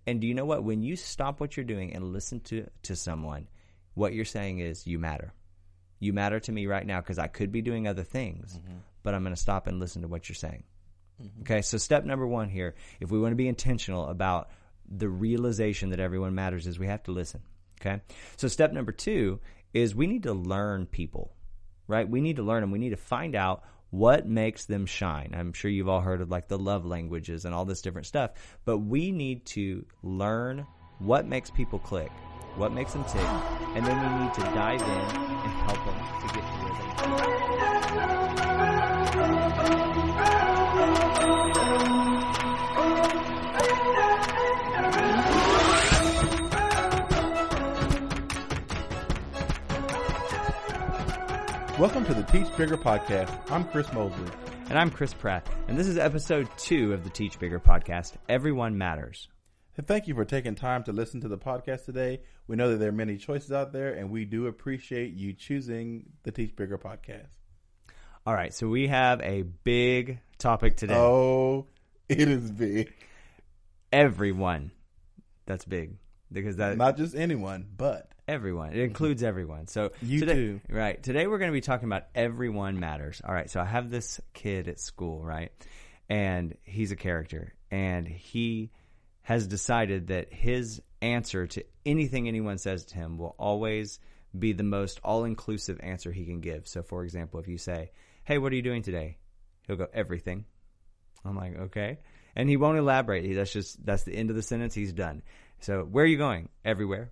And do you know what? When you stop what you're doing and listen to someone, what you're saying is, you matter. You matter to me right now because I could be doing other things, but I'm going to stop and listen to what you're saying. Okay, so step number one here, if we want to be intentional about the realization that everyone matters, is we have to listen. Okay, so step number two is we need to learn people, right? We need to learn them. We need to find out what makes them shine. I'm sure you've all heard of like the love languages and all this different stuff, but we need to learn what makes people click, what makes them tick, and then we need to dive in and help them to get to where they Welcome to the Teach Bigger podcast. I'm Chris Mosley. And I'm Chris Pratt. And this is episode 2 of the Teach Bigger podcast, Everyone Matters. And thank you for taking time to listen to the podcast today. We know that there are many choices out there, and we do appreciate you choosing the Teach Bigger podcast. All right, so we have a big topic today. Oh, it is big. Everyone. That's big. Because that not just anyone, but everyone. It includes everyone. So you today, too. Right. Today we're going to be talking about everyone matters. All right. So I have this kid at school, right? And he's a character. And he has decided that his answer to anything anyone says to him will always be the most all-inclusive answer he can give. So, for example, if you say, hey, what are you doing today? He'll go, everything. I'm like, okay. And he won't elaborate. That's the end of the sentence. He's done. So, where are you going? Everywhere.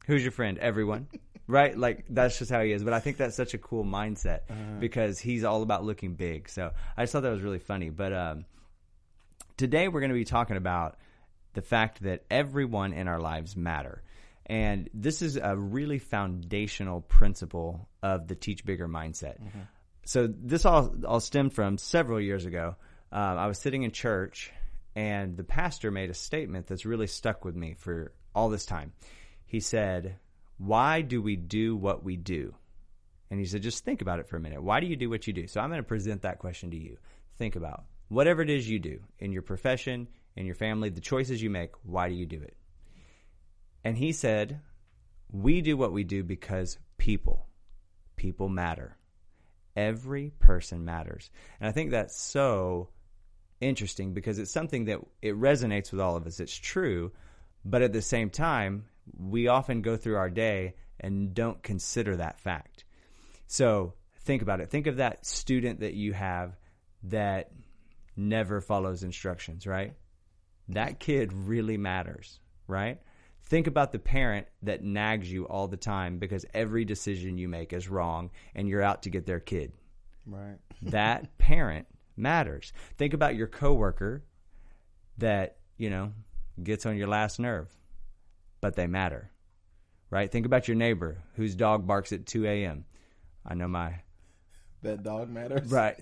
Who's your friend? Everyone. Right? Like, that's just how he is. But I think that's such a cool mindset because he's all about looking big. So, I just thought that was really funny. But today we're going to be talking about the fact that everyone in our lives matter. And this is a really foundational principle of the Teach Bigger mindset. So, this all stemmed from several years ago. I was sitting in church, and the pastor made a statement that's really stuck with me for all this time. He said, why do we do what we do? And he said, just think about it for a minute. Why do you do what you do? So I'm going to present that question to you. Think about whatever it is you do in your profession, in your family, the choices you make, why do you do it? And he said, we do what we do because people matter. Every person matters. And I think that's so interesting because it's something that it resonates with all of us. It's true, but at the same time, we often go through our day and don't consider that fact. So think about it. Think of that student that you have that never follows instructions, right? That kid really matters, right? Think about the parent that nags you all the time because every decision you make is wrong and you're out to get their kid. Right. That parent matters. Think about your coworker that, gets on your last nerve, but they matter, right? Think about your neighbor whose dog barks at 2 a.m. I know that dog matters. Right.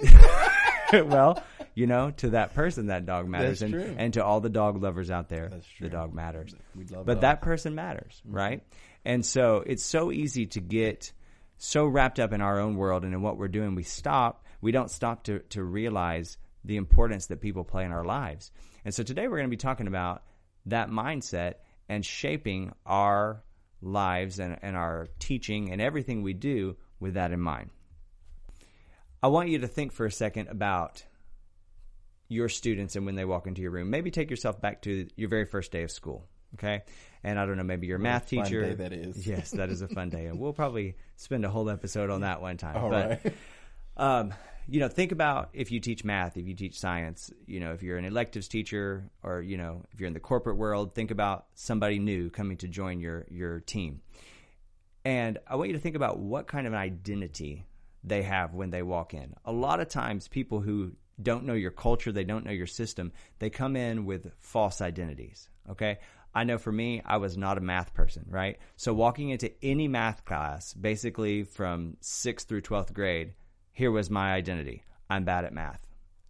Well, to that person, that dog matters. That's true. And to all the dog lovers out there, the dog matters. But that person matters, right? And so it's so easy to get so wrapped up in our own world and in what we're doing, we don't stop to realize the importance that people play in our lives. And so today we're going to be talking about that mindset and shaping our lives and our teaching and everything we do with that in mind. I want you to think for a second about your students and when they walk into your room. Maybe take yourself back to your very first day of school, okay? And I don't know, maybe your math teacher. Fun day that is. Yes, that is a fun day. And we'll probably spend a whole episode on that one time. All right. Think about if you teach math, if you teach science, if you're an electives teacher or, if you're in the corporate world, think about somebody new coming to join your team. And I want you to think about what kind of an identity they have when they walk in. A lot of times people who don't know your culture, they don't know your system, they come in with false identities, okay? I know for me, I was not a math person, right? So walking into any math class, basically from 6th through 12th grade, here was my identity. I'm bad at math.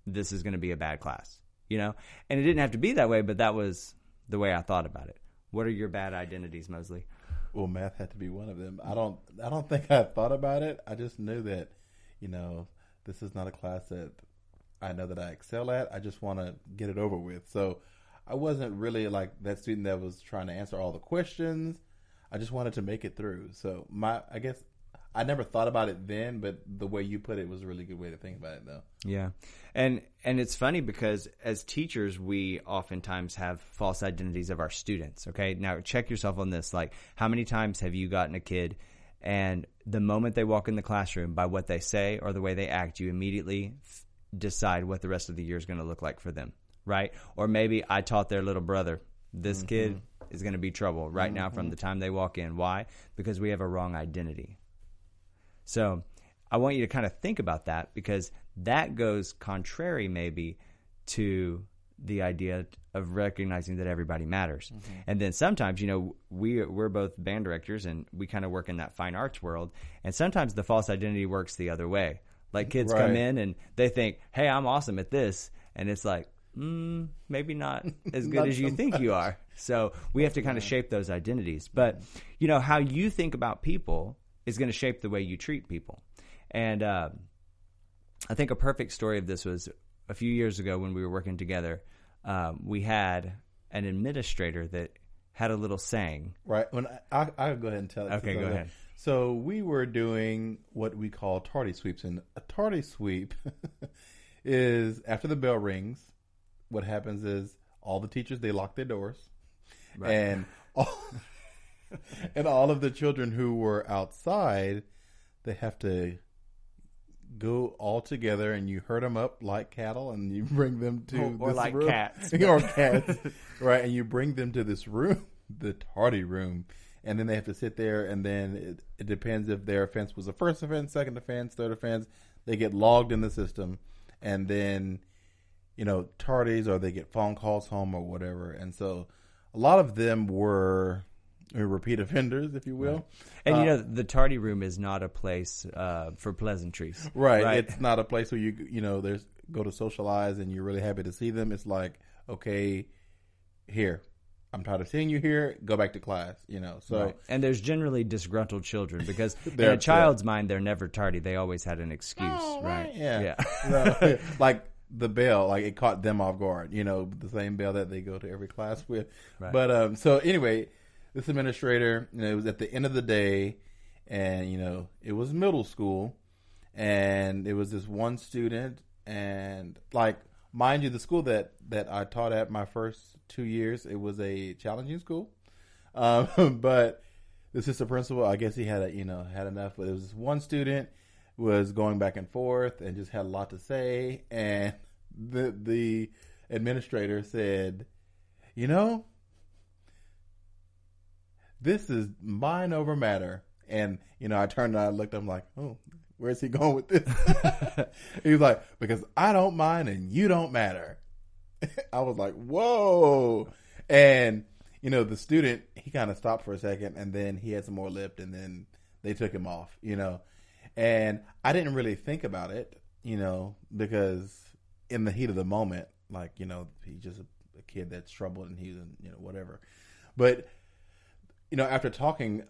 This is going to be a bad class, And it didn't have to be that way, but that was the way I thought about it. What are your bad identities, Mosley? Well, math had to be one of them. I don't think I thought about it. I just knew that, this is not a class that I know that I excel at. I just want to get it over with. So I wasn't really like that student that was trying to answer all the questions. I just wanted to make it through. So I guess I never thought about it then, but the way you put it was a really good way to think about it, though. Yeah. And it's funny because as teachers, we oftentimes have false identities of our students. Okay. Now check yourself on this. Like, how many times have you gotten a kid and the moment they walk in the classroom, by what they say or the way they act, you immediately decide what the rest of the year is going to look like for them, right? Or maybe I taught their little brother, this kid is going to be trouble right now from the time they walk in. Why? Because we have a wrong identity. So I want you to kind of think about that, because that goes contrary maybe to the idea of recognizing that everybody matters. And then sometimes, we're both band directors and we kind of work in that fine arts world. And sometimes the false identity works the other way. Like kids come in and they think, hey, I'm awesome at this. And it's like, maybe not as good as you think you are. So we have to kind of shape those identities. But, how you think about people is going to shape the way you treat people. And I think a perfect story of this was a few years ago when we were working together. We had an administrator that had a little saying. Right. When I'll go ahead and tell it. Okay, go ahead. So we were doing what we call tardy sweeps. And a tardy sweep is after the bell rings, what happens is all the teachers, they lock their doors. Right. And all of the children who were outside, they have to go all together, and you herd them up like cattle, and you bring them to or this like room. Cats, or cats, right? And you bring them to this room, the tardy room, and then they have to sit there. And then it depends if their offense was a first offense, second offense, third offense. They get logged in the system, and then tardies, or they get phone calls home or whatever. And so a lot of them were repeat offenders, if you will. Right. And the tardy room is not a place for pleasantries. Right. It's not a place where there's go to socialize and you're really happy to see them. It's like, okay, here, I'm tired of seeing you here. Go back to class. So right. And there's generally disgruntled children because in a child's mind, they're never tardy. They always had an excuse. Oh, right. Yeah. So, like the bell, like it caught them off guard. The same bell that they go to every class with. Right. But so anyway. This administrator, it was at the end of the day, and, it was middle school, and it was this one student, and, like, mind you, the school that I taught at my first 2 years, it was a challenging school, but the assistant principal, I guess he had had enough, but it was this one student was going back and forth and just had a lot to say, and the administrator said, this is mind over matter. And, I turned and I looked, I'm like, oh, where's he going with this? He was like, because I don't mind and you don't matter. I was like, whoa. And, the student, he kind of stopped for a second, and then he had some more lip, and then they took him off, And I didn't really think about it, because in the heat of the moment, like, he's just a kid that's troubled and he's, whatever. But, after talking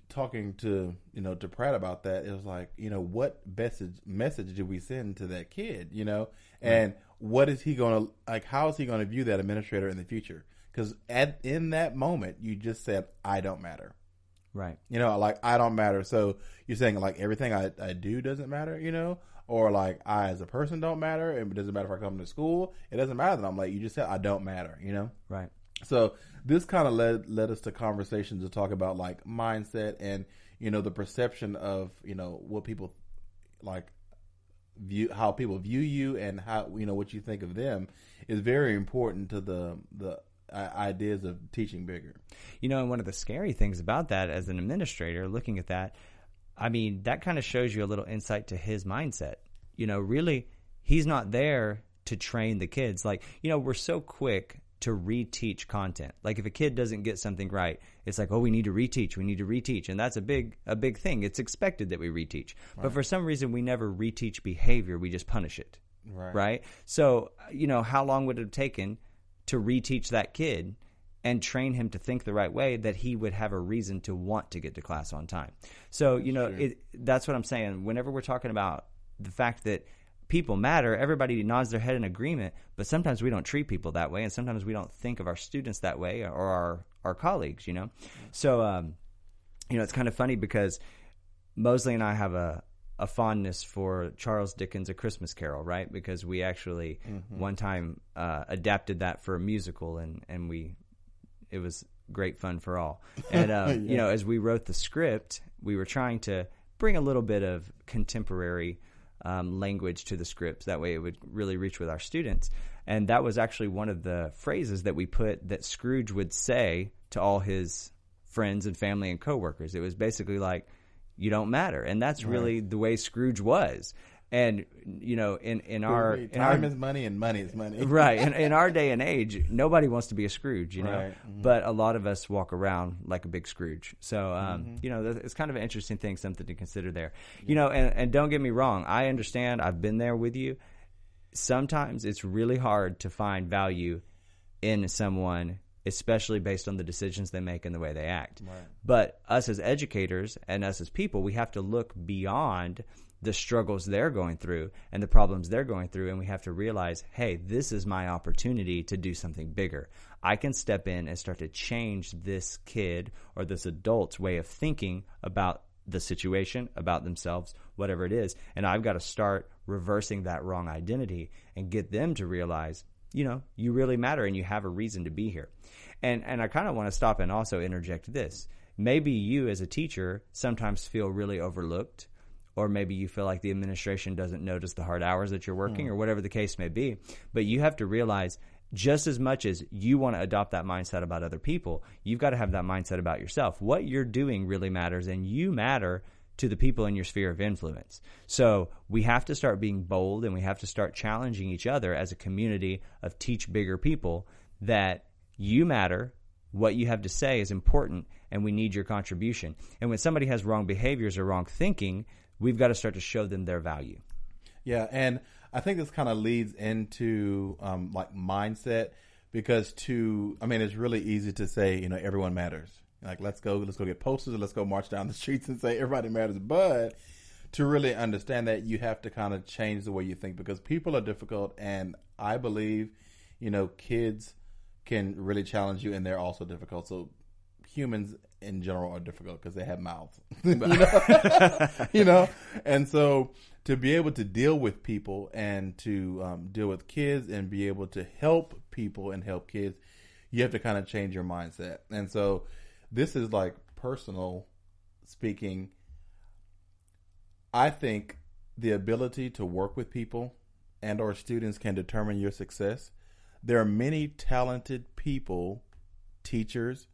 to, to Pratt about that, it was like, what message did we send to that kid, and what is he going to, like, how is he going to view that administrator in the future? Because in that moment, you just said, I don't matter. Right. Like, I don't matter. So you're saying, like, everything I do doesn't matter, or like I as a person don't matter. It doesn't matter if I come to school. It doesn't matter that I'm like, you just said I don't matter, Right. So this kind of led us to conversations to talk about like mindset and, the perception of, what people like view, how people view you and how, what you think of them is very important to the ideas of teaching bigger. And one of the scary things about that as an administrator looking at that, I mean, that kind of shows you a little insight to his mindset. Really, he's not there to train the kids. Like, we're so quick to reteach content. Like if a kid doesn't get something right, it's like, oh, we need to reteach. And that's a big thing. It's expected that we reteach. Right. But for some reason, we never reteach behavior. We just punish it. Right? So, how long would it have taken to reteach that kid and train him to think the right way that he would have a reason to want to get to class on time? So, that's what I'm saying. Whenever we're talking about the fact that people matter. Everybody nods their head in agreement, but sometimes we don't treat people that way, and sometimes we don't think of our students that way or our colleagues, you know? So, you know, it's kind of funny because Mosley and I have a fondness for Charles Dickens' A Christmas Carol, right? Because we actually one time adapted that for a musical, and it was great fun for all. And, you know, as we wrote the script, we were trying to bring a little bit of contemporary language to the script. That way it would really reach with our students. And that was actually one of the phrases that we put that Scrooge would say to all his friends and family and coworkers. It was basically like, you don't matter. And that's really the way Scrooge was. And, you know, in our time is money and money is money. Right. In our day and age, nobody wants to be a Scrooge, you know, Right. but a lot of us walk around like a big Scrooge. So, you know, it's kind of an interesting thing, something to consider there, you know, and don't get me wrong. I understand. I've been there with you. Sometimes it's really hard to find value in someone, especially based on the decisions they make and the way they act. Right. But us as educators and us as people, we have to look beyond the struggles they're going through and the problems they're going through, and we have to realize, hey, this is my opportunity to do something bigger. I can step in and start to change this kid or this adult's way of thinking about the situation, about themselves, whatever it is, and I've got to start reversing that wrong identity and get them to realize, you know, you really matter and you have a reason to be here. And I kind of want to stop and also interject this. Maybe you as a teacher sometimes feel really overlooked, or maybe you feel like the administration doesn't notice the hard hours that you're working or whatever the case may be. But you have to realize, just as much as you want to adopt that mindset about other people, you've got to have that mindset about yourself. What you're doing really matters, and you matter to the people in your sphere of influence. So we have to start being bold, and we have to start challenging each other as a community of teach bigger people that you matter, what you have to say is important, and we need your contribution. And when somebody has wrong behaviors or wrong thinking, we've got to start to show them their value. Yeah, and I think this kind of leads into like mindset, because it's really easy to say, you know, everyone matters. Like, let's go get posters, and let's go march down the streets and say everybody matters. But to really understand that, you have to kind of change the way you think, because people are difficult, and I believe, you know, kids can really challenge you, and they're also difficult. So humans in general are difficult because they have mouths, you know? And so to be able to deal with people and to deal with kids and be able to help people and help kids, you have to kind of change your mindset. And so this is like personal speaking. I think the ability to work with people and or students can determine your success. There are many talented people, teachers,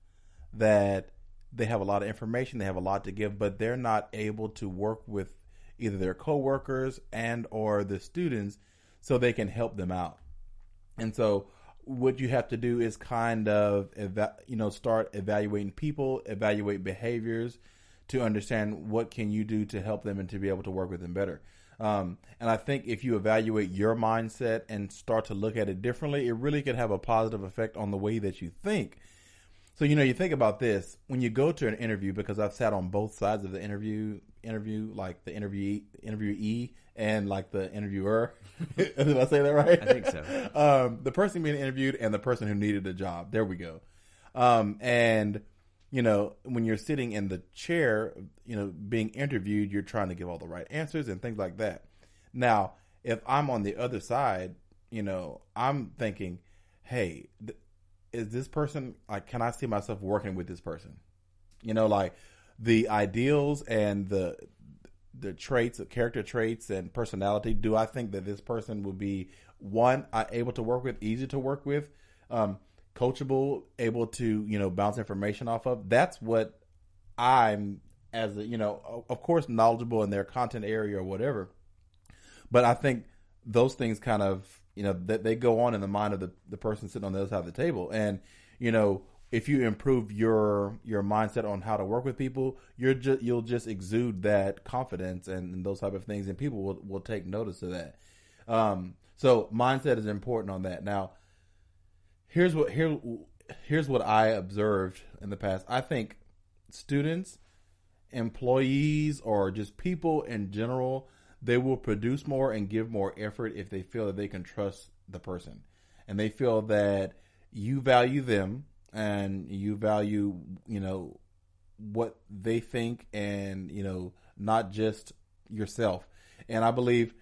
that they have a lot of information, they have a lot to give, but they're not able to work with either their coworkers and or the students so they can help them out. And so what you have to do is kind of start evaluating people, evaluate behaviors to understand what can you do to help them and to be able to work with them better. And I think if you evaluate your mindset and start to look at it differently, it really could have a positive effect on the way that you think. So, you know, you think about this when you go to an interview, because I've sat on both sides of the interview, like the interviewee and like the interviewer. Did I say that right? I think so. The person being interviewed and the person who needed a job. There we go. And, you know, when you're sitting in the chair, you know, being interviewed, you're trying to give all the right answers and things like that. Now, if I'm on the other side, you know, I'm thinking, hey, is this person, like, can I see myself working with this person? You know, like the ideals and the traits, the character traits and personality. Do I think that this person would be able to work with, easy to work with, coachable, able to, you know, bounce information off of? That's what I'm, as a, you know, of course, knowledgeable in their content area or whatever. But I think those things kind of, you know, that they go on in the mind of the person sitting on the other side of the table. And, you know, if you improve your mindset on how to work with people, you'll just exude that confidence and those type of things, and people will take notice of that. So mindset is important on that. Now, here's what I observed in the past. I think students, employees, or just people in general they will produce more and give more effort if they feel that they can trust the person, and they feel that you value them and you value, what they think, and, not just yourself. And I believe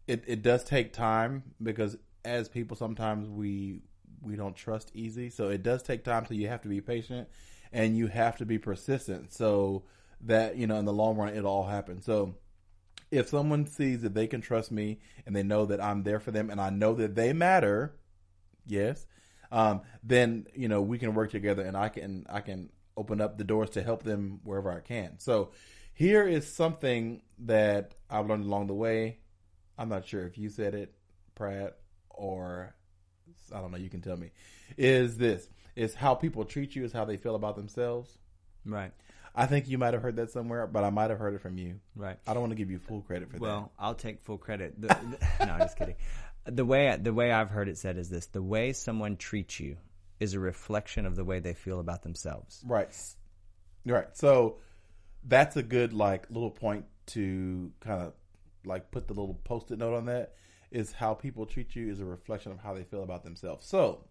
it does take time, because as people, sometimes we don't trust easy. So it does take time. So you have to be patient and you have to be persistent, so that, in the long run, it'll all happen. So if someone sees that they can trust me and they know that I'm there for them and I know that they matter, yes, then, we can work together, and I can open up the doors to help them wherever I can. So here is something that I've learned along the way. I'm not sure if you said it, Pratt, or I don't know, you can tell me. Is how people treat you is how they feel about themselves. Right. I think you might have heard that somewhere, but I might have heard it from you. Right. I don't want to give you full credit for that. Well, I'll take full credit. No, I'm just kidding. The way I've heard it said is this: the way someone treats you is a reflection of the way they feel about themselves. Right. So that's a good little point to kind of put the little Post-it note on that. Is how people treat you is a reflection of how they feel about themselves. So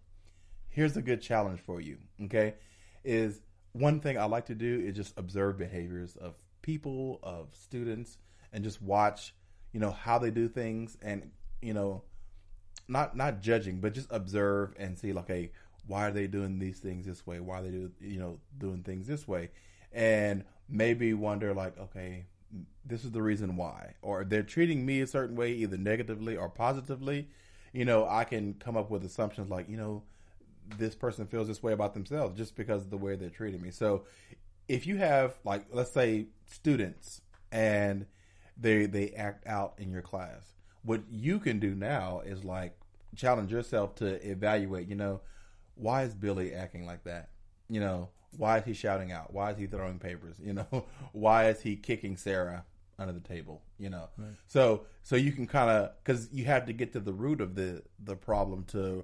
here's a good challenge for you. Okay, is one thing I like to do is just observe behaviors of people, of students, and just watch, how they do things, and, not judging, but just observe and see, hey, why are they doing these things this way? Why are they doing things this way? And maybe wonder okay, this is the reason why, or they're treating me a certain way, either negatively or positively. I can come up with assumptions this person feels this way about themselves just because of the way they're treating me. So if you have, let's say, students and they act out in your class, what you can do now is challenge yourself to evaluate, why is Billy acting like that? Why is he shouting out? Why is he throwing papers? Why is he kicking Sarah under the table? Right. So you can kind of, because you have to get to the root of the problem to,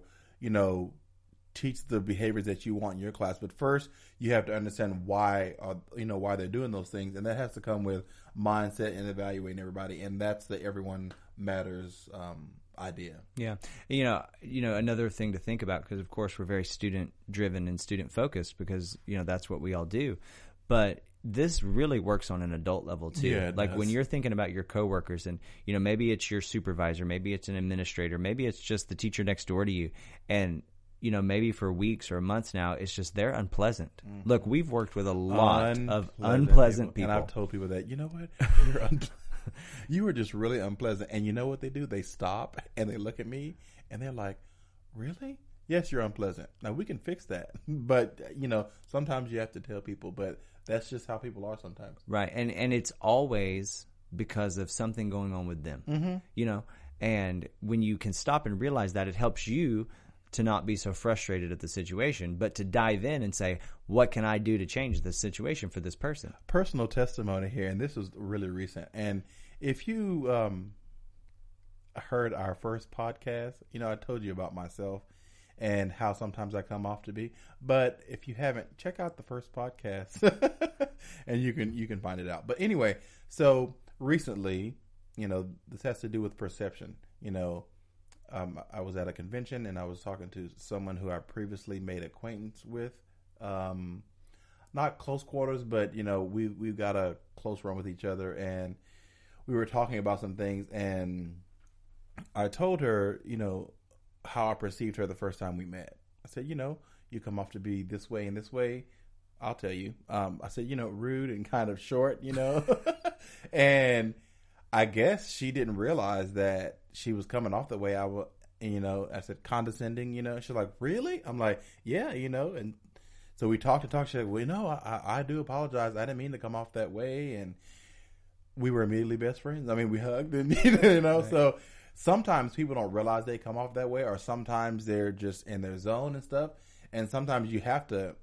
teach the behaviors that you want in your class. But first, you have to understand why they're doing those things, and that has to come with mindset and evaluating everybody. And that's the everyone matters idea. Yeah. Another thing to think about, because of course we're very student driven and student focused, because that's what we all do. But this really works on an adult level too. Yeah, when you're thinking about your coworkers, and maybe it's your supervisor, maybe it's an administrator, maybe it's just the teacher next door to you, and maybe for weeks or months now, it's just they're unpleasant. Mm-hmm. Look, we've worked with a lot of unpleasant people. And I've told people that, what? You were just really unpleasant. And you know what they do? They stop and they look at me and they're like, really? Yes, you're unpleasant. Now, we can fix that. But, sometimes you have to tell people. But that's just how people are sometimes. Right. And it's always because of something going on with them. Mm-hmm. And when you can stop and realize that, it helps you to not be so frustrated at the situation, but to dive in and say, what can I do to change this situation for this person? Personal testimony here, and this was really recent. And if you heard our first podcast, I told you about myself and how sometimes I come off to be. But if you haven't, check out the first podcast, and you can find it out. But anyway, so recently, this has to do with perception. I was at a convention and I was talking to someone who I previously made acquaintance with. Not close quarters, but we've got a close run with each other, and we were talking about some things, and I told her, how I perceived her the first time we met. I said, you come off to be this way and this way. I'll tell you. I said, rude and kind of short, and I guess she didn't realize that she was coming off the way I was, I said condescending, she's like, really? I'm like, yeah, and so we talked. She's like, well, I do apologize. I didn't mean to come off that way. And we were immediately best friends. I mean, we hugged and, right. So sometimes people don't realize they come off that way, or sometimes they're just in their zone and stuff. And sometimes you have to,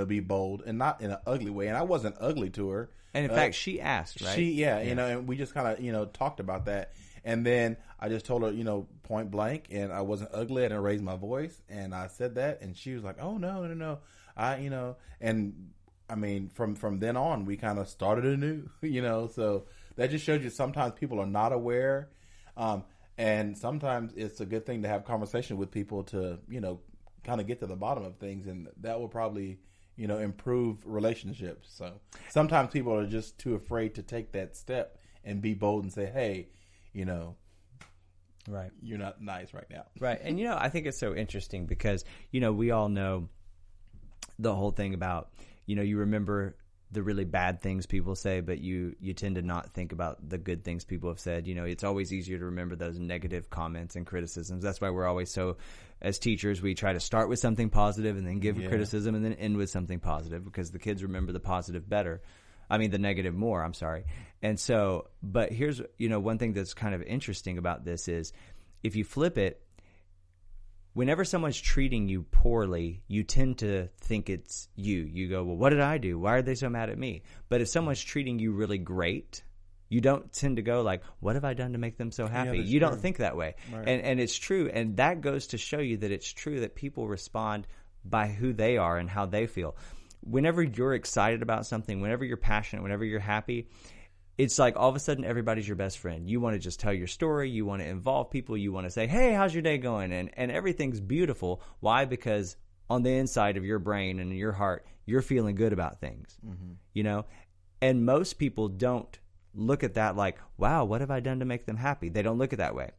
be bold, and not in an ugly way. And I wasn't ugly to her. And in fact, she asked, right? And we just kind of, talked about that. And then I just told her, point blank, and I wasn't ugly. I didn't raise my voice. And I said that, and she was like, oh, no. And I mean, from then on, we kind of started anew, so that just shows you sometimes people are not aware. And sometimes it's a good thing to have conversation with people to, kind of get to the bottom of things. And that will probably, improve relationships. So sometimes people are just too afraid to take that step and be bold and say, hey, right, you're not nice right now. Right. And, I think it's so interesting because, we all know the whole thing about, you remember the really bad things people say, but you tend to not think about the good things people have said. It's always easier to remember those negative comments and criticisms. That's why we're always as teachers, we try to start with something positive and then give a criticism and then end with something positive because the kids remember the positive better. I mean, the negative more, I'm sorry. And so, but here's, one thing that's kind of interesting about this is if you flip it, whenever someone's treating you poorly, you tend to think it's you. You go, well, what did I do? Why are they so mad at me? But if someone's treating you really great, you don't tend to go like, what have I done to make them so happy? Yeah, you true. don't think that way. Right. And it's true. And that goes to show you that it's true that people respond by who they are and how they feel. Whenever you're excited about something, whenever you're passionate, whenever you're happy, it's like all of a sudden everybody's your best friend. You want to just tell your story. You want to involve people. You want to say, hey, how's your day going? And everything's beautiful. Why? Because on the inside of your brain and in your heart, you're feeling good about things, And most people don't look at that like, wow, what have I done to make them happy? They don't look at it that way.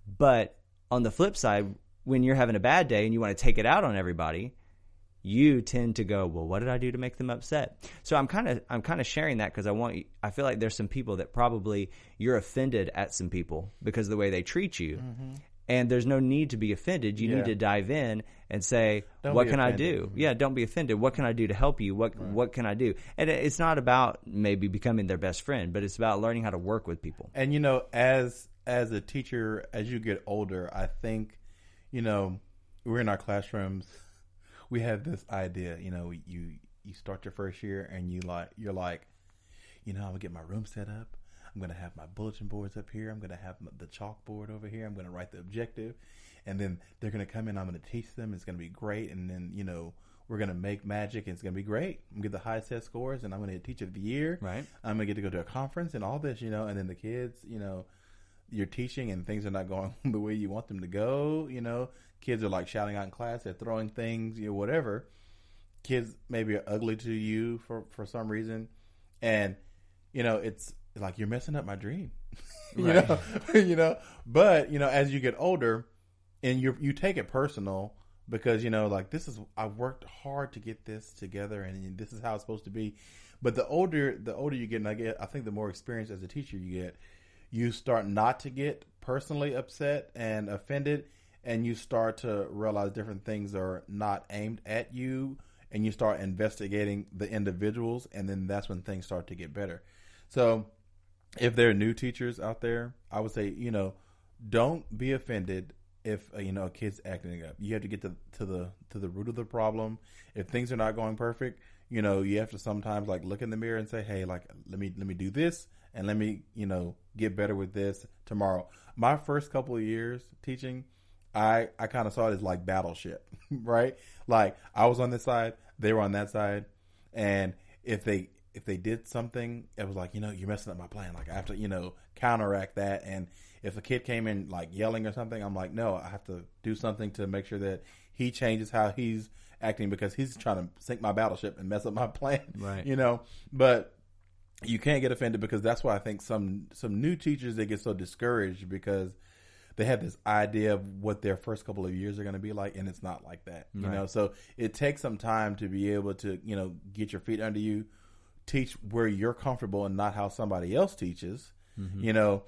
But on the flip side, when you're having a bad day and you want to take it out on everybody, you tend to go, well, what did I do to make them upset? So I'm kind of sharing that because I feel like there's some people that probably you're offended at some people because of the way they treat you. And there's no need to be offended. You need to dive in and say, what can I do? Yeah, don't be offended. What can I do to help you? What can I do? And it's not about maybe becoming their best friend, but it's about learning how to work with people. And, as a teacher, as you get older, I think, we're in our classrooms. We have this idea, you start your first year and you're like, I'm going to get my room set up. I'm going to have my bulletin boards up here. I'm going to have the chalkboard over here. I'm going to write the objective. And then they're going to come in. I'm going to teach them. It's going to be great. And then, we're going to make magic and it's going to be great. I'm going to get the highest test scores and I'm going to get teacher of the year. Right. I'm going to get to go to a conference and all this, and then the kids, you're teaching and things are not going the way you want them to go. Kids are like shouting out in class. They're throwing things, whatever. Kids maybe are ugly to you for some reason. And, it's like you're messing up my dream, Right. but, as you get older and you take it personal because, like I've worked hard to get this together and this is how it's supposed to be. But the older you get, and I think the more experience as a teacher you get, you start not to get personally upset and offended, and you start to realize different things are not aimed at you, and you start investigating the individuals, and then that's when things start to get better. So if there are new teachers out there, I would say, don't be offended if, a kid's acting up. You have to get to the root of the problem. If things are not going perfect, you have to sometimes like look in the mirror and say, hey, like, let me do this. And let me, get better with this tomorrow. My first couple of years teaching, I kind of saw it as like battleship, right? Like I was on this side, they were on that side. And if they did something, it was like, you're messing up my plan. Like I have to, counteract that. And if a kid came in like yelling or something, I'm like, no, I have to do something to make sure that he changes how he's acting because he's trying to sink my battleship and mess up my plan, right? But you can't get offended because that's why I think some new teachers, they get so discouraged because they have this idea of what their first couple of years are going to be like, and it's not like that, Right. So it takes some time to be able to, get your feet under you, teach where you're comfortable and not how somebody else teaches, and,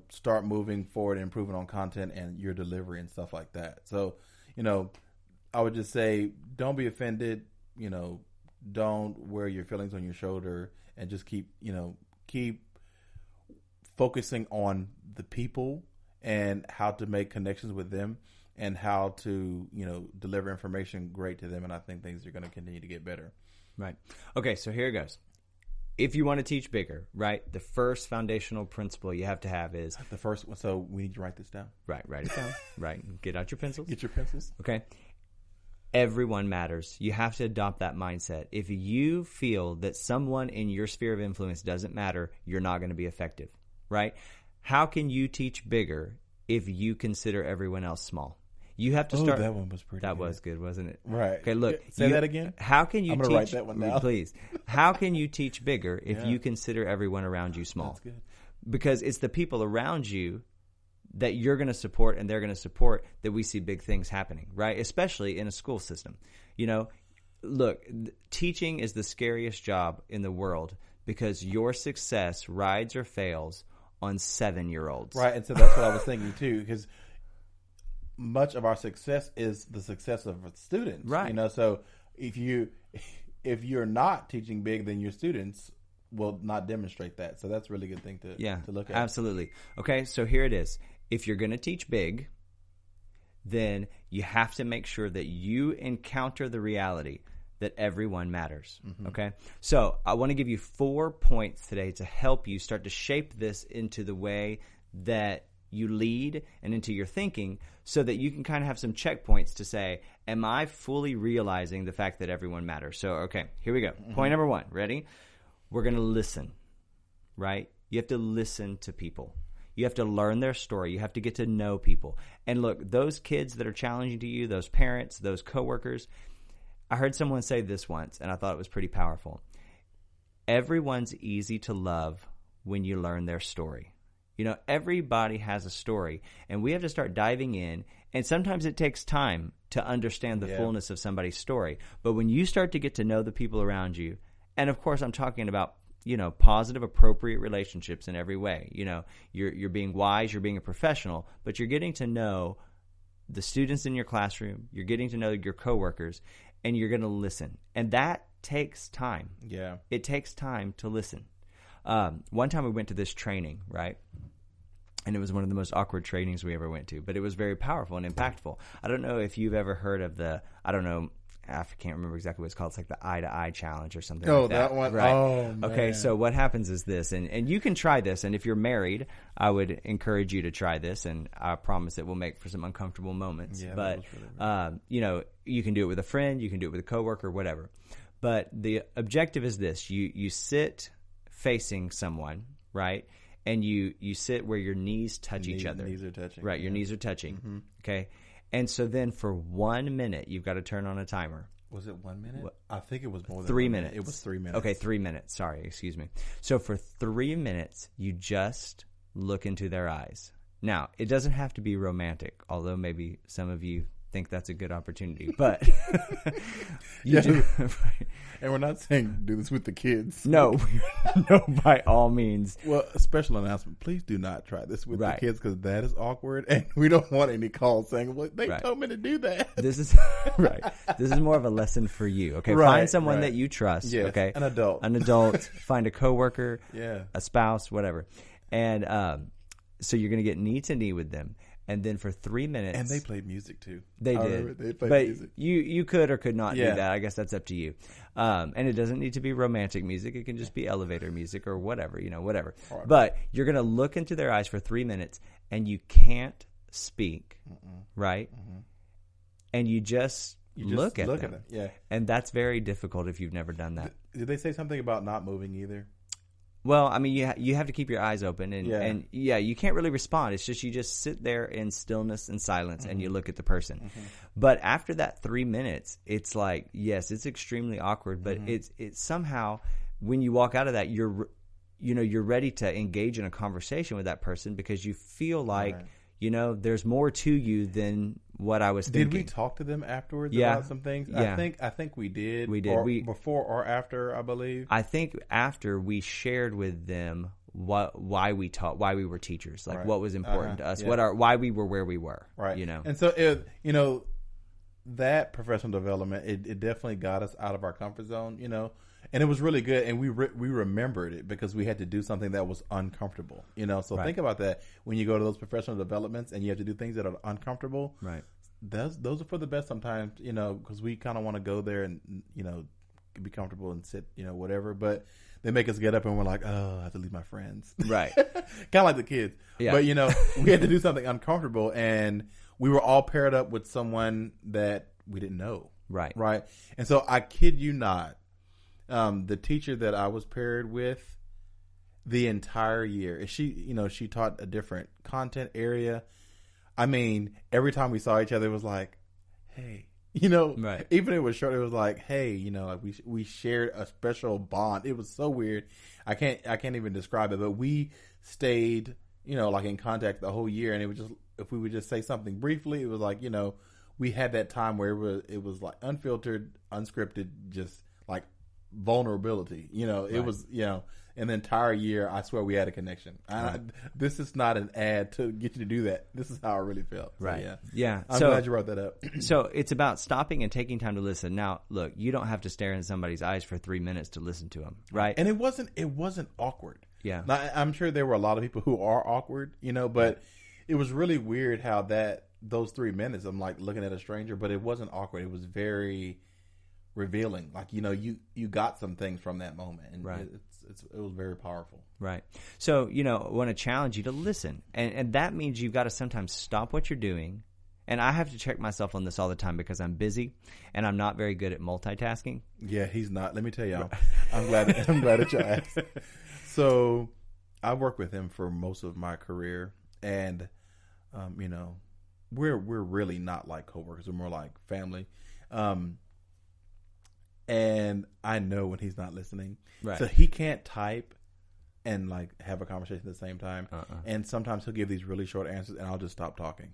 start moving forward and improving on content and your delivery and stuff like that. So, I would just say, don't be offended, don't wear your feelings on your shoulder and just keep focusing on the people and how to make connections with them and how to, deliver information great to them. And I think things are going to continue to get better. Right. Okay, so here it goes. If you want to teach bigger, right, the first foundational principle you have to have is... The first one, so we need to write this down. Right, write it down. Right, get out your pencils. Get your pencils. Okay. Everyone matters. You have to adopt that mindset. If you feel that someone in your sphere of influence doesn't matter, you're not going to be effective, right? How can you teach bigger if you consider everyone else small? You have to start. That one was pretty. That was good, wasn't it? Right. Okay, look. Say that again. How can you I'm gonna teach? write that one down. Please. How can you teach bigger if you consider everyone around you small? That's good. Because it's the people around you that you're going to support and they're going to support that we see big things happening, right? Especially in a school system. You know, look, teaching is the scariest job in the world because your success rides or fails on 7-year-olds. Right, and so that's what I was thinking too, because much of our success is the success of students. Right. You know, so if you're not teaching big, then your students will not demonstrate that. So that's a really good thing to look at. Absolutely. Okay, so here it is. If you're going to teach big, then you have to make sure that you encounter the reality that everyone matters. Mm-hmm. Okay? So I want to give you 4 points today to help you start to shape this into the way that you lead and into your thinking so that you can kind of have some checkpoints to say, am I fully realizing the fact that everyone matters? So, okay, here we go. Mm-hmm. Point number 1. Ready? We're going to listen, right? You have to listen to people. You have to learn their story. You have to get to know people. And look, those kids that are challenging to you, those parents, those coworkers, I heard someone say this once, and I thought it was pretty powerful. Everyone's easy to love when you learn their story. You know, everybody has a story, and we have to start diving in, and sometimes it takes time to understand the fullness of somebody's story. But when you start to get to know the people around you, and of course I'm talking about, you know, positive, appropriate relationships in every way. You know, you're being wise, you're being a professional, but you're getting to know the students in your classroom, you're getting to know your coworkers, and you're going to listen. And that takes time. Yeah. It takes time to listen. One time we went to this training, right? And it was one of the most awkward trainings we ever went to, but it was very powerful and impactful. I don't know if you've ever heard of I can't remember exactly what it's called. It's like the eye-to-eye challenge or something like that. Oh, that one? Right. Oh, man. Okay, so what happens is this, and you can try this, and if you're married, I would encourage you to try this, and I promise it will make for some uncomfortable moments. Yeah, but, you know, you can do it with a friend, you can do it with a coworker, whatever. But the objective is this. You sit facing someone, right? And you sit where your knees touch each other. Knees are touching. Right, your knees are touching. Mm-hmm. Okay? And so then for 1 minute, you've got to turn on a timer. Was it 1 minute? I think it was more than 3 minutes. It was 3 minutes. Okay, 3 minutes. Sorry, excuse me. So for 3 minutes, you just look into their eyes. Now, it doesn't have to be romantic, although maybe some of you think that's a good opportunity. But right. And we're not saying do this with the kids. No, by all means. Well, a special announcement. Please do not try this with the kids because that is awkward. And we don't want any calls saying, well, they told me to do that. This is right. This is more of a lesson for you. Okay. Find someone that you trust. Yes, okay. An adult. Find a coworker, yeah, a spouse, whatever. And so you're going to get knee to knee with them. And then for 3 minutes. And they played music too. They did. They played music. You could or could not do that. I guess that's up to you. And it doesn't need to be romantic music. It can just be elevator music or whatever, whatever. Right. But you're going to look into their eyes for 3 minutes and you can't speak, right? Mm-hmm. And you just look at them. Yeah. And that's very difficult if you've never done that. Did they say something about not moving either? Well, I mean, you have to keep your eyes open, and you can't really respond. It's just you just sit there in stillness and silence, and you look at the person. Mm-hmm. But after that 3 minutes, it's like, yes, it's extremely awkward, but it's somehow when you walk out of that, you're ready to engage in a conversation with that person because you feel like there's more to you than what I was thinking. Did we talk to them afterwards about some things? Yeah. I think we did. We did. Before or after, I believe. I think after we shared with them why we taught, why we were teachers, like what was important to us, why we were where we were. Right. And so that professional development, it definitely got us out of our comfort zone, and it was really good. And we remembered it because we had to do something that was uncomfortable, So think about that when you go to those professional developments and you have to do things that are uncomfortable. Right. Those are for the best sometimes, because we kind of want to go there and, be comfortable and sit, whatever. But they make us get up and we're like, oh, I have to leave my friends. Right. Kind of like the kids. Yeah. But, we had to do something uncomfortable and we were all paired up with someone that we didn't know. Right. Right. And so I kid you not, the teacher that I was paired with the entire year, she taught a different content area. I mean, every time we saw each other, it was like, hey, right. Even if it was short, it was like, hey, like we shared a special bond. It was so weird. I can't even describe it, but we stayed, like in contact the whole year. And it was just, if we would just say something briefly, it was like, we had that time where it was like unfiltered, unscripted, just like vulnerability. It was, and the entire year, I swear we had a connection. Right. This is not an ad to get you to do that. This is how I really felt. So, right. Yeah. I'm glad you brought that up. So it's about stopping and taking time to listen. Now, look, you don't have to stare in somebody's eyes for 3 minutes to listen to them, right? And it wasn't awkward. Yeah. Now, I'm sure there were a lot of people who are awkward, but it was really weird how those 3 minutes, I'm like looking at a stranger, but it wasn't awkward. It was very revealing. Like, you got some things from that moment, and right. It was very powerful. Right. So, I want to challenge you to listen. And that means you've got to sometimes stop what you're doing. And I have to check myself on this all the time because I'm busy and I'm not very good at multitasking. Yeah, he's not. Let me tell y'all. I'm glad that you asked. So I worked with him for most of my career, and we're really not like coworkers. We're more like family. And I know when he's not listening. Right. So he can't type and like have a conversation at the same time. And sometimes he'll give these really short answers and I'll just stop talking.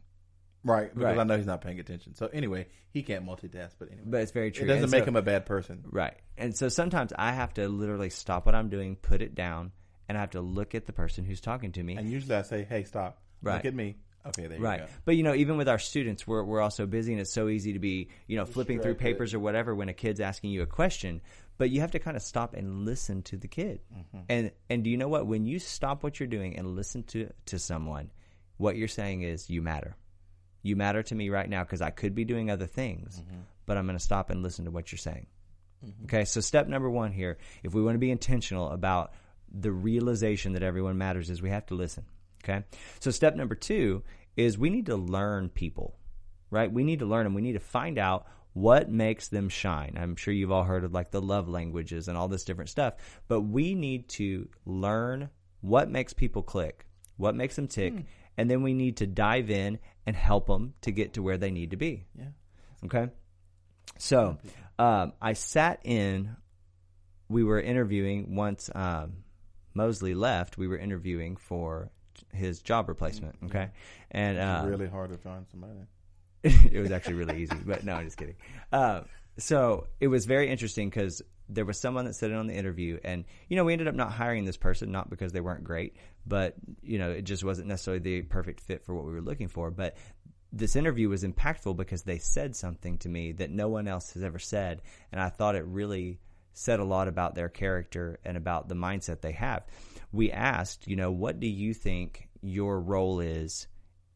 Right. Because I know he's not paying attention. So anyway, he can't multitask, but anyway. But it's very true. It doesn't make him a bad person. Right. And so sometimes I have to literally stop what I'm doing, put it down, and I have to look at the person who's talking to me. And usually I say, hey, stop. Right. Look at me. Okay, there you go. But, even with our students, we're also busy, and it's so easy to be, flipping through papers or whatever when a kid's asking you a question. But you have to kind of stop and listen to the kid. Mm-hmm. And do you know what? When you stop what you're doing and listen to someone, what you're saying is, you matter. You matter to me right now because I could be doing other things, but I'm going to stop and listen to what you're saying. Mm-hmm. Okay, so step number 1 here, if we want to be intentional about the realization that everyone matters, is we have to listen. Okay, so step number 2 is we need to learn people, right? We need to learn them. We need to find out what makes them shine. I'm sure you've all heard of like the love languages and all this different stuff, but we need to learn what makes people click, what makes them tick, and then we need to dive in and help them to get to where they need to be. Yeah. Okay, so I sat in, we were interviewing once Mosley left, we were interviewing for his job replacement. Okay. And it's really hard to find somebody. It was actually really easy, but no, I'm just kidding. So it was very interesting because there was someone that sat in on the interview, and we ended up not hiring this person, not because they weren't great, but it just wasn't necessarily the perfect fit for what we were looking for. But this interview was impactful because they said something to me that no one else has ever said, and I thought it really said a lot about their character and about the mindset they have. We asked, what do you think your role is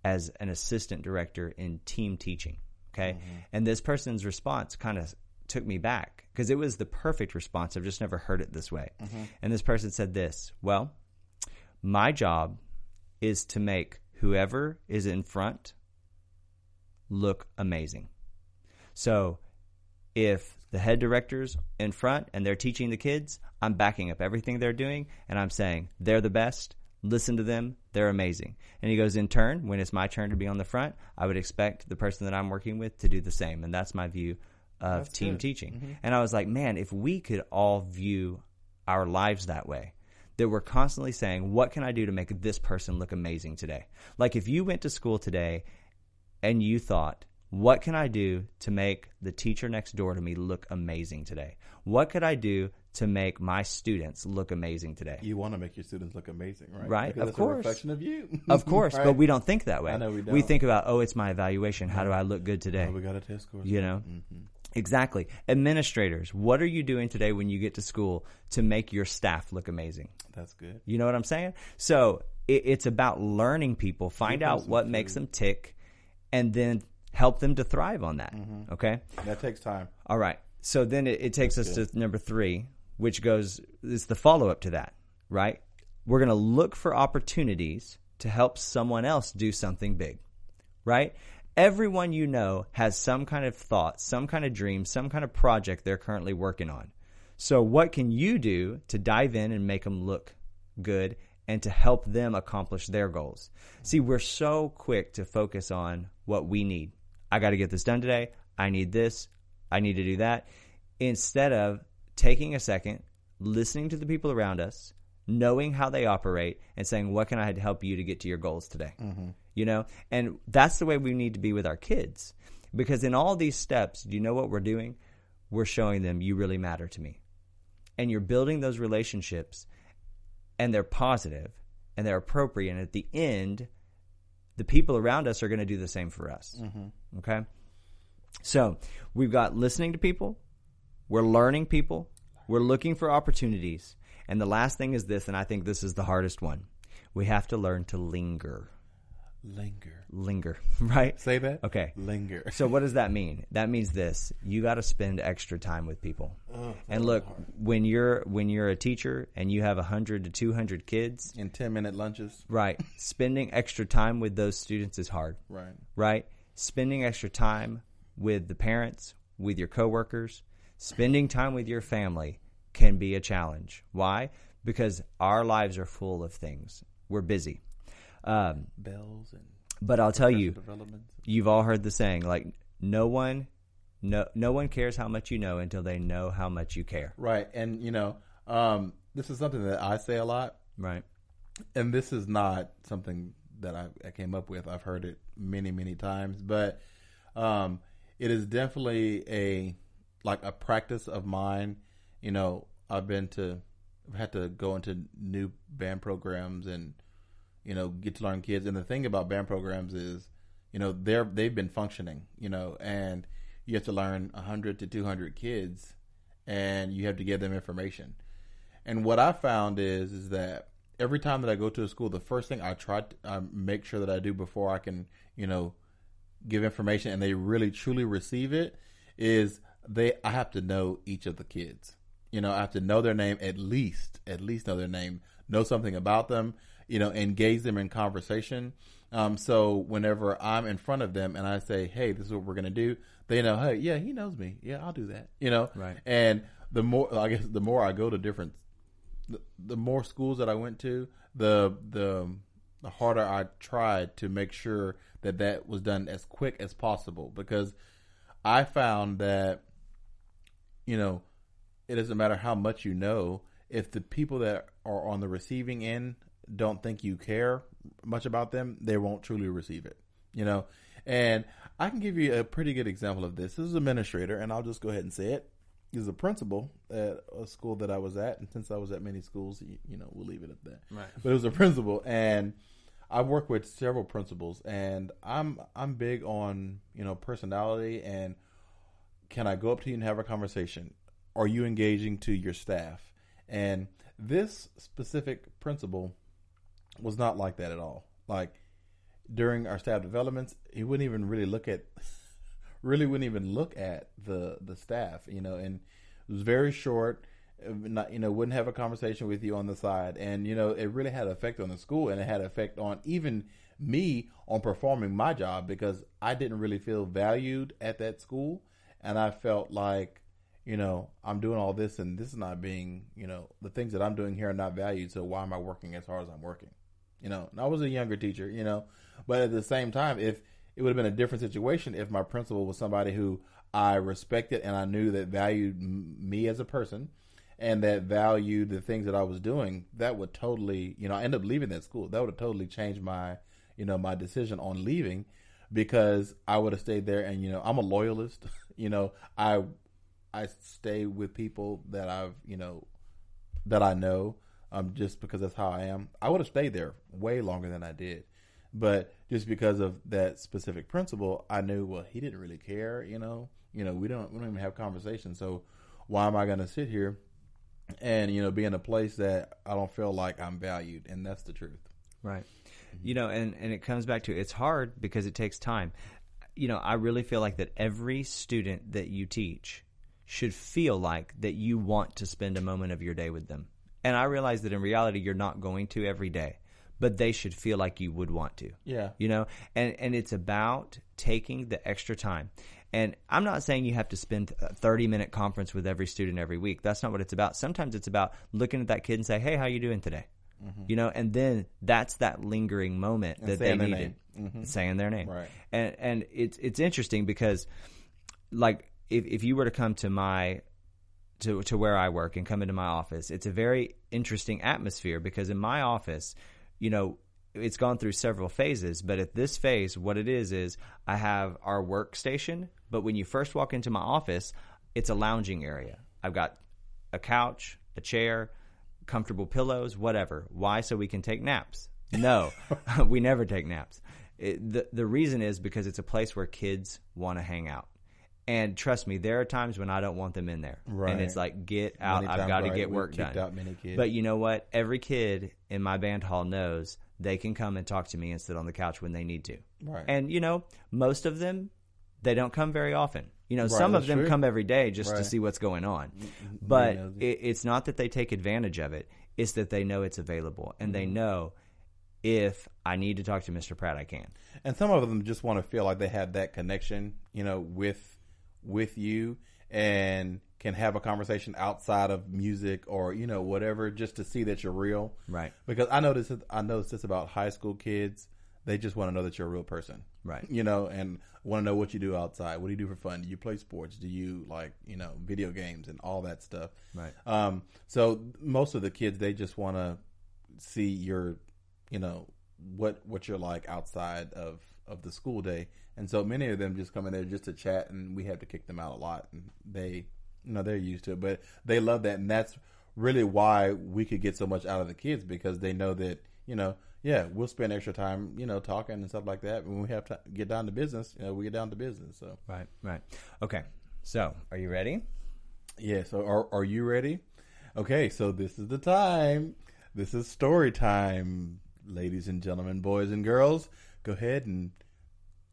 as an assistant director in team teaching? Okay. Mm-hmm. And this person's response kind of took me back because it was the perfect response. I've just never heard it this way. Mm-hmm. And this person said this, well, my job is to make whoever is in front look amazing. So if the head director's in front and they're teaching the kids, I'm backing up everything they're doing, and I'm saying they're the best. Listen to them. They're amazing. And he goes, in turn, when it's my turn to be on the front, I would expect the person that I'm working with to do the same. And that's my view of team teaching. Mm-hmm. And I was like, man, if we could all view our lives that way, that we're constantly saying, what can I do to make this person look amazing today? Like if you went to school today and you thought, what can I do to make the teacher next door to me look amazing today? What could I do to make my students look amazing today? You want to make your students look amazing, right? Right, because of course. It's a reflection of you. Of course, right? But we don't think that way. I know we don't. We think about, it's my evaluation. How do I look good today? Oh, we got a test score. Mm-hmm. Exactly. Administrators, what are you doing today when you get to school to make your staff look amazing? That's good. You know what I'm saying? So it's about learning people, find out what makes them tick, and then help them to thrive on that. Mm-hmm. Okay? That takes time. All right. So then it takes us to number 3, which is the follow-up to that, right? We're going to look for opportunities to help someone else do something big, right? Everyone you know has some kind of thought, some kind of dream, some kind of project they're currently working on. So what can you do to dive in and make them look good and to help them accomplish their goals? See, we're so quick to focus on what we need. I got to get this done today. I need this. I need to do that. Instead of taking a second, listening to the people around us, knowing how they operate, and saying, what can I do to help you to get to your goals today? Mm-hmm. You know, and that's the way we need to be with our kids. Because in all these steps, do you know what we're doing? We're showing them you really matter to me. And you're building those relationships, and they're positive, and they're appropriate. And at the end, the people around us are going to do the same for us. Mm-hmm. Okay? So we've got listening to people. We're learning people. We're looking for opportunities. And the last thing is this, and I think this is the hardest one. We have to learn to linger. Linger, right? Say that. Okay. Linger. So what does that mean? That means this. You got to spend extra time with people. And look, when you're a teacher and you have 100 to 200 kids. In 10-minute lunches. Right. Spending extra time with those students is hard. Right? Spending extra time with the parents, with your coworkers, spending time with your family can be a challenge. Why? Because our lives are full of things. We're busy. Bells and but I'll tell you, you've all heard the saying, like no one cares how much you know until they know how much you care. Right. And this is something that I say a lot. Right. And this is not something that I came up with. I've heard it many, many times, but it is definitely a practice of mine. I've had to go into new band programs and get to learn kids. And the thing about band programs is, they've been functioning, and you have to learn 100 to 200 kids, and you have to give them information. And what I found is that every time that I go to a school, the first thing I make sure that I do before I can, give information and they really truly receive it is I have to know each of the kids. I have to know their name, at least know their name, know something about them, engage them in conversation. So whenever I'm in front of them and I say, hey, this is what we're going to do, they know, hey, yeah, he knows me. Yeah, I'll do that. Right. And the more I go to the more schools that I went to, the harder I tried to make sure that was done as quick as possible, because I found that, it doesn't matter how much you know, if the people that are on the receiving end don't think you care much about them, they won't truly receive it, And I can give you a pretty good example of this. This is an administrator, and I'll just go ahead and say it. He's a principal at a school that I was at, and since I was at many schools, we'll leave it at that. Right. But it was a principal, and I've worked with several principals, and I'm big on personality, and can I go up to you and have a conversation? Are you engaging to your staff? And this specific principal was not like that at all. Like during our staff developments, he wouldn't even really look at the staff, and it was very short. Not, wouldn't have a conversation with you on the side, and it really had an effect on the school, and it had an effect on even me on performing my job, because I didn't really feel valued at that school, and I felt like, I'm doing all this, and this is not being, the things that I'm doing here are not valued. So why am I working as hard as I'm working? And I was a younger teacher, but at the same time, if it would have been a different situation if my principal was somebody who I respected and I knew that valued me as a person and that valued the things that I was doing, that would totally, I ended up leaving that school. That would have totally changed my, my decision on leaving, because I would have stayed there. And, I'm a loyalist. I stay with people that that I know, just because that's how I am. I would have stayed there way longer than I did. But just because of that specific principle, I knew, well, he didn't really care, we don't even have conversations. So why am I going to sit here and, be in a place that I don't feel like I'm valued? And that's the truth. Right. And it comes back to, it's hard because it takes time. I really feel like that every student that you teach should feel like that you want to spend a moment of your day with them. And I realize that in reality, you're not going to every day. but they should feel like you would want to. Yeah. You know, and it's about taking the extra time. And I'm not saying you have to spend a 30-minute conference with every student every week. That's not what it's about. Sometimes it's about looking at that kid and say, hey, how you doing today? You know, and then that's that lingering moment that they needed. Saying their name. Right. And it's interesting because, like, if you were to come to to where I work and come into my office, it's a very interesting atmosphere because in my office, you know, it's gone through several phases, but at this phase, what it is I have our workstation, but when you first walk into my office, it's a lounging area. I've got a couch, a chair, comfortable pillows, whatever. Why? So we can take naps. No, we never take naps. The reason is because it's a place where kids want to hang out. And trust me, there are times when I don't want them in there. Right. And it's like, get out. I've got to get work done. Out many kids. But you know what? Every kid in my band hall knows they can come and talk to me and sit on the couch when they need to. Right. And, you know, most of them, they don't come very often. You know, Right, some of that's them true. come every day just to Right. see what's going on. But it's not that they take advantage of it. It's that they know it's available. And they know if I need to talk to Mr. Pratt, I can. And some of them just want to feel like they have that connection, you know, with you and can have a conversation outside of music or, you know, whatever, just to see that you're real. Right. Because I noticed this about high school kids. They just want to know that you're a real person. Right. You know, and want to know what you do outside. What do you do for fun? Do you play sports? Do you like, you know, video games and all that stuff? Right. So most of the kids, they just want to see your, you know, what you're like outside of the school day. And so many of them just come in there just to chat, and we have to kick them out a lot. And they, you know, they're used to it, but they love that. And that's really why we could get so much out of the kids, because they know that, you know, yeah, we'll spend extra time, you know, talking and stuff like that. When we have to get down to business, you know, we get down to business. So Right. Okay. So, are you ready? yeah. So are you ready? Okay. So this is the time. This is story time, ladies and gentlemen, boys and girls. Go ahead and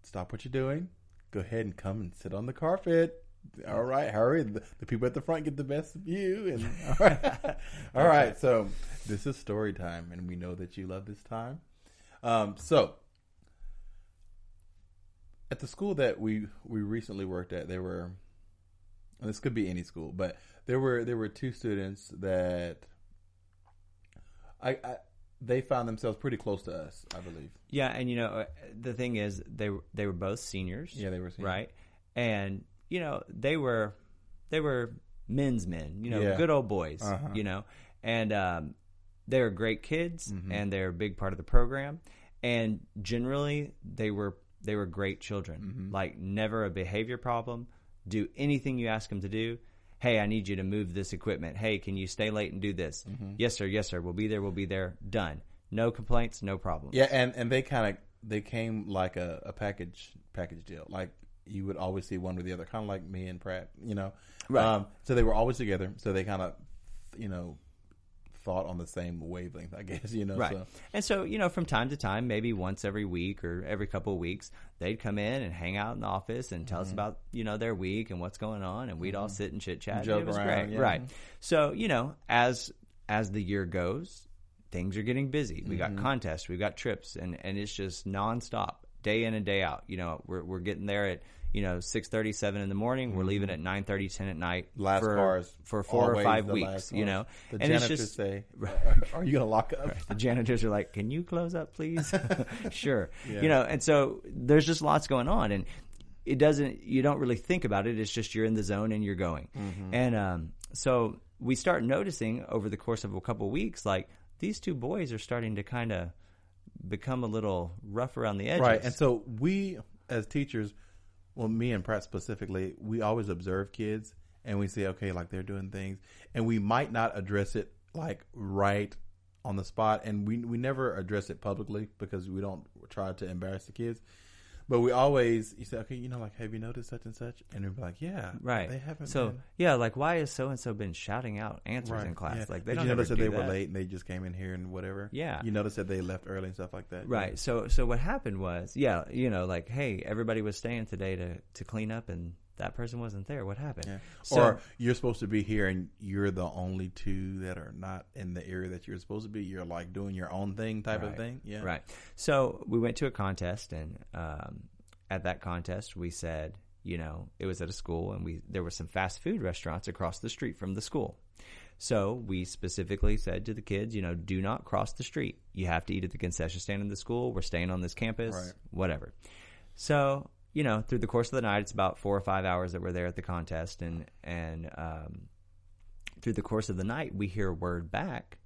stop what you're doing. Go ahead and come and sit on the carpet. All right, hurry. The people at the front get the best view. And all right. All right. So this is story time, and we know that you love this time. So at the school that we recently worked at, there were, and this could be any school, but there were two students that they found themselves pretty close to us, I believe. Yeah, and you know, the thing is, they were both seniors. Yeah, they were seniors. Right, and you know, they were men's men. You know, Yeah. good old boys. Uh-huh. You know, and they were great kids, and they're a big part of the program. And generally, they were great children. Like, never a behavior problem. Do anything you ask them to do. Hey, I need you to move this equipment. Hey, can you stay late and do this? Yes, sir. Yes, sir. We'll be there. Done. No complaints. No problems. Yeah, and they came like a package deal. Like, you would always see one with the other, kind of like me and Pratt, you know. Right. So they were always together. So they kind of, you know, thought on the same wavelength, I guess, you know. Right. So. And so, you know, from time to time, maybe once every week or every couple of weeks, they'd come in and hang out in the office and tell us about, you know, their week and what's going on, and we'd all sit and chit chat. Joke it was around, great. yeah. Right. So, you know, as the year goes, things are getting busy. We got contests, we got trips, and it's just nonstop, day in and day out. You know, we're getting there at, you know, 6:30, 7 in the morning. We're leaving at 9:30, 10 at night. Last cars for 4 or 5 the weeks. last You cars. know, The and it's janitors just say, "Are you gonna lock up?" The janitors are like, "Can you close up, please?" Sure. Yeah. You know, and so there's just lots going on, and you don't really think about it. It's just you're in the zone and you're going. And so we start noticing over the course of a couple of weeks, like, these two boys are starting to kind of become a little rough around the edges. Right. And so we, as teachers, well, me and Pratt specifically, we always observe kids and we say, okay, like, they're doing things, and we might not address it like right on the spot, and we never address it publicly because we don't try to embarrass the kids. But we always, you say, okay, you know, like, have you noticed such and such? And we'd be like, yeah, right. They haven't. So been. Yeah, like, why has so and so been shouting out answers Right. in class? Yeah. Like, they Did don't you notice ever that do they were late and they just came in here and whatever? Yeah. You notice that they left early and stuff like that. Right. Yeah. So what happened was, yeah, you know, like, hey, everybody was staying today to clean up and that person wasn't there. What happened? Yeah. So, or you're supposed to be here and you're the only two that are not in the area that you're supposed to be. You're like doing your own thing type of thing. Yeah. Right. So we went to a contest, and at that contest we said, it was at a school, and there were some fast food restaurants across the street from the school. So we specifically said to the kids, do not cross the street. You have to eat at the concession stand in the school. We're staying on this campus, whatever. So, through the course of the night, it's about 4 or 5 hours that we're there at the contest. And through the course of the night, we hear word back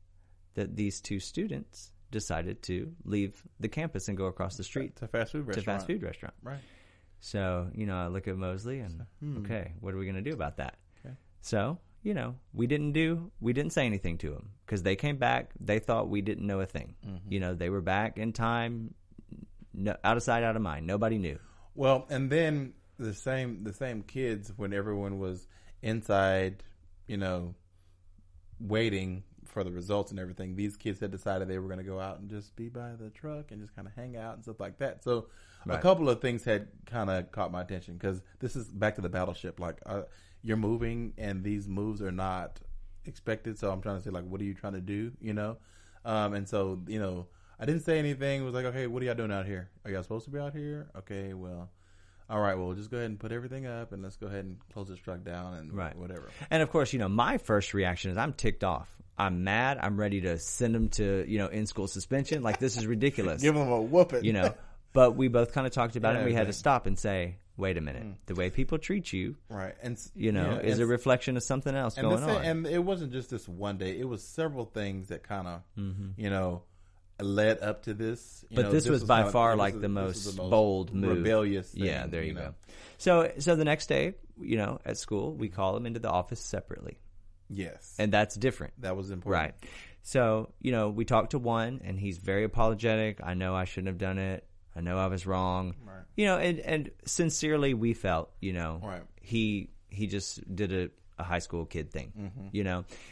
that these two students decided to leave the campus and go across the street to a fast food restaurant. Right. So, I look at Mosley and, okay, what are we going to do about that? Okay. So, we didn't say anything to them because they came back. They thought we didn't know a thing. Mm-hmm. They were back in time, out of sight, out of mind. Nobody knew. Well, and then the same kids, when everyone was inside, waiting for the results and everything, these kids had decided they were going to go out and just be by the truck and just kind of hang out and stuff like that. So a couple of things had kind of caught my attention because this is back to the battleship. Like, you're moving and these moves are not expected. So I'm trying to say, like, what are you trying to do? And so, I didn't say anything. It was like, okay, what are y'all doing out here? Are y'all supposed to be out here? Okay, well, all right, well, just go ahead and put everything up and let's go ahead and close this truck down and whatever. And of course, my first reaction is I'm ticked off. I'm mad. I'm ready to send them to, in-school suspension. Like, this is ridiculous. Give them a whooping. But we both kind of talked about it, and we had to stop and say, wait a minute. The way people treat you, and is a reflection of something else going on. And it wasn't just this one day. It was several things that kind of, led up to this. But this was by far like the most bold move. Rebellious thing. Yeah, there you go. So the next day, at school, we call them into the office separately. Yes. And that's different. That was important. Right. So, we talked to one, and he's very apologetic. I know I shouldn't have done it. I know I was wrong. Right. And sincerely we felt, he just did a high school kid thing,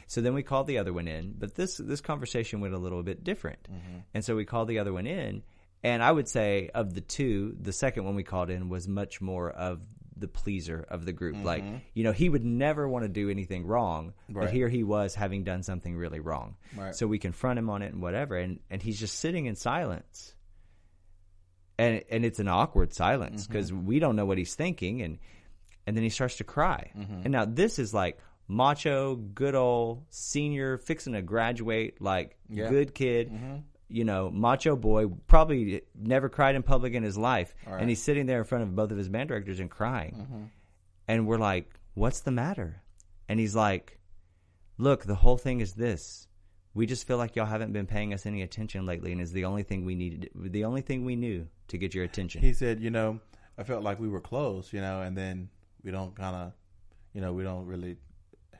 So then we called the other one in, but this conversation went a little bit different. Mm-hmm. And so we called the other one in, and I would say of the two, the second one we called in was much more of the pleaser of the group. Mm-hmm. Like, he would never want to do anything wrong, but here he was having done something really wrong. Right. So we confront him on it and whatever, and he's just sitting in silence. And it's an awkward silence because we don't know what he's thinking, and then he starts to cry. Mm-hmm. And now this is like macho, good old senior, fixing to graduate, like good kid, macho boy, probably never cried in public in his life. Right. And he's sitting there in front of both of his band directors and crying. Mm-hmm. And we're like, what's the matter? And he's like, look, the whole thing is this. We just feel like y'all haven't been paying us any attention lately, and it's the only thing we needed, the only thing we knew to get your attention. He said, I felt like we were close, and then we don't kind of, we don't really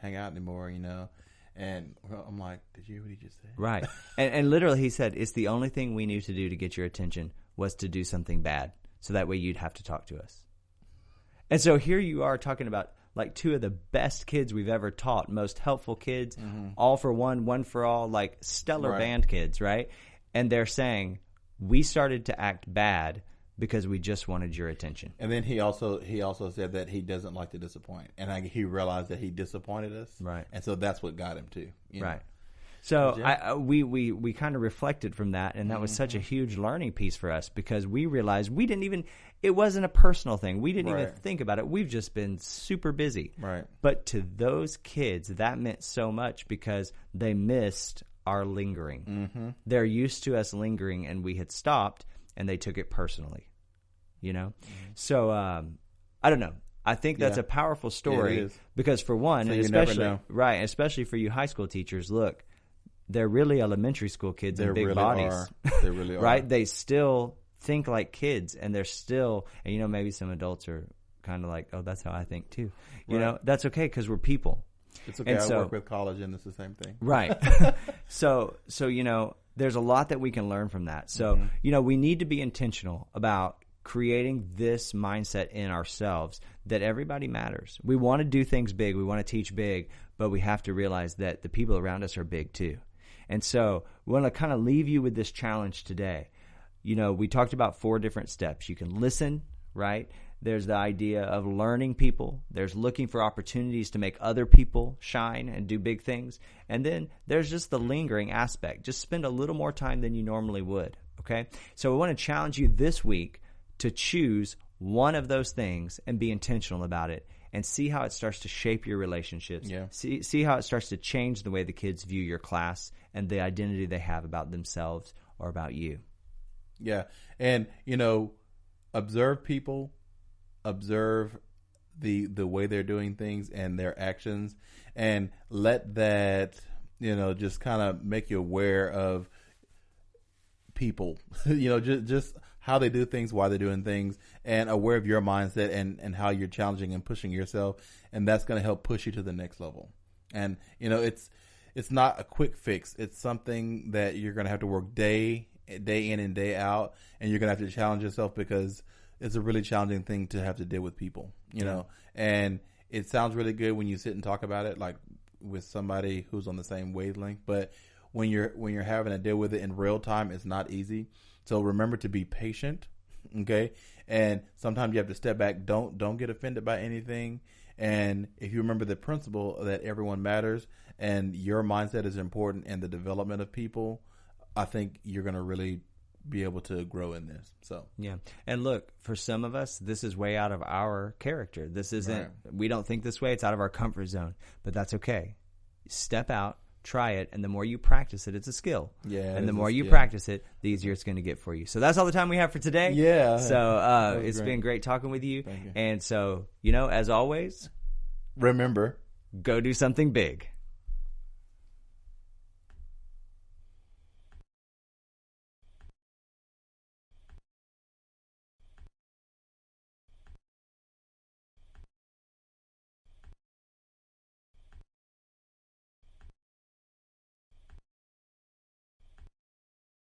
hang out anymore, And I'm like, did you hear what he just said? Right. And literally he said, it's the only thing we knew to do to get your attention was to do something bad, so that way you'd have to talk to us. And so here you are talking about like two of the best kids we've ever taught, most helpful kids, all for one for all, like stellar band kids, right? And they're saying, we started to act bad because we just wanted your attention. And then he also said that he doesn't like to disappoint, and he realized that he disappointed us, right? And so that's what got him too, right? So we kind of reflected from that, and that was such a huge learning piece for us because we realized it wasn't a personal thing. We didn't even think about it. We've just been super busy, right? But to those kids, that meant so much because they missed our lingering. Mm-hmm. They're used to us lingering, and we had stopped. And they took it personally, So I don't know. I think that's a powerful story because for one, and especially for you high school teachers, look, they're really elementary school kids in big bodies. They really are. Right? They still think like kids, and they're still, and maybe some adults are kind of like, oh, that's how I think too. You know, that's okay because we're people. It's okay. I work with college, and it's the same thing. Right. So there's a lot that we can learn from that. So, we need to be intentional about creating this mindset in ourselves that everybody matters. We want to do things big. We want to teach big, but we have to realize that the people around us are big too. And so we want to kind of leave you with this challenge today. We talked about 4 different steps. You can listen, right? There's the idea of learning people. There's looking for opportunities to make other people shine and do big things. And then there's just the lingering aspect. Just spend a little more time than you normally would, okay? So we want to challenge you this week to choose one of those things and be intentional about it and see how it starts to shape your relationships. Yeah. See how it starts to change the way the kids view your class and the identity they have about themselves or about you. Yeah. And, you know, observe people, observe the way they're doing things and their actions, and let that, you know, just kind of make you aware of people, you know, just how they do things, why they're doing things, and aware of your mindset and how you're challenging and pushing yourself. And that's going to help push you to the next level. And, you know, it's not a quick fix. It's something that you're going to have to work day in and day out. And you're going to have to challenge yourself, because it's a really challenging thing to have to deal with people, you know, and it sounds really good when you sit and talk about it, like with somebody who's on the same wavelength. But when you're having to deal with it in real time, it's not easy. So remember to be patient, okay? And sometimes you have to step back. Don't get offended by anything. And if you remember the principle that everyone matters and your mindset is important in the development of people, I think you're going to really be able to grow in this. So yeah. And look, for some of us, this is way out of our character. This isn't, we don't think this way. It's out of our comfort zone, but that's okay. Step out, try it, and the more you practice it, it's a skill. Yeah. And the more you practice it, the easier it's going to get for you. So that's all the time we have for today. Yeah. So it's been great talking with you. Thank you. And so, you know, as always, remember, go do something big.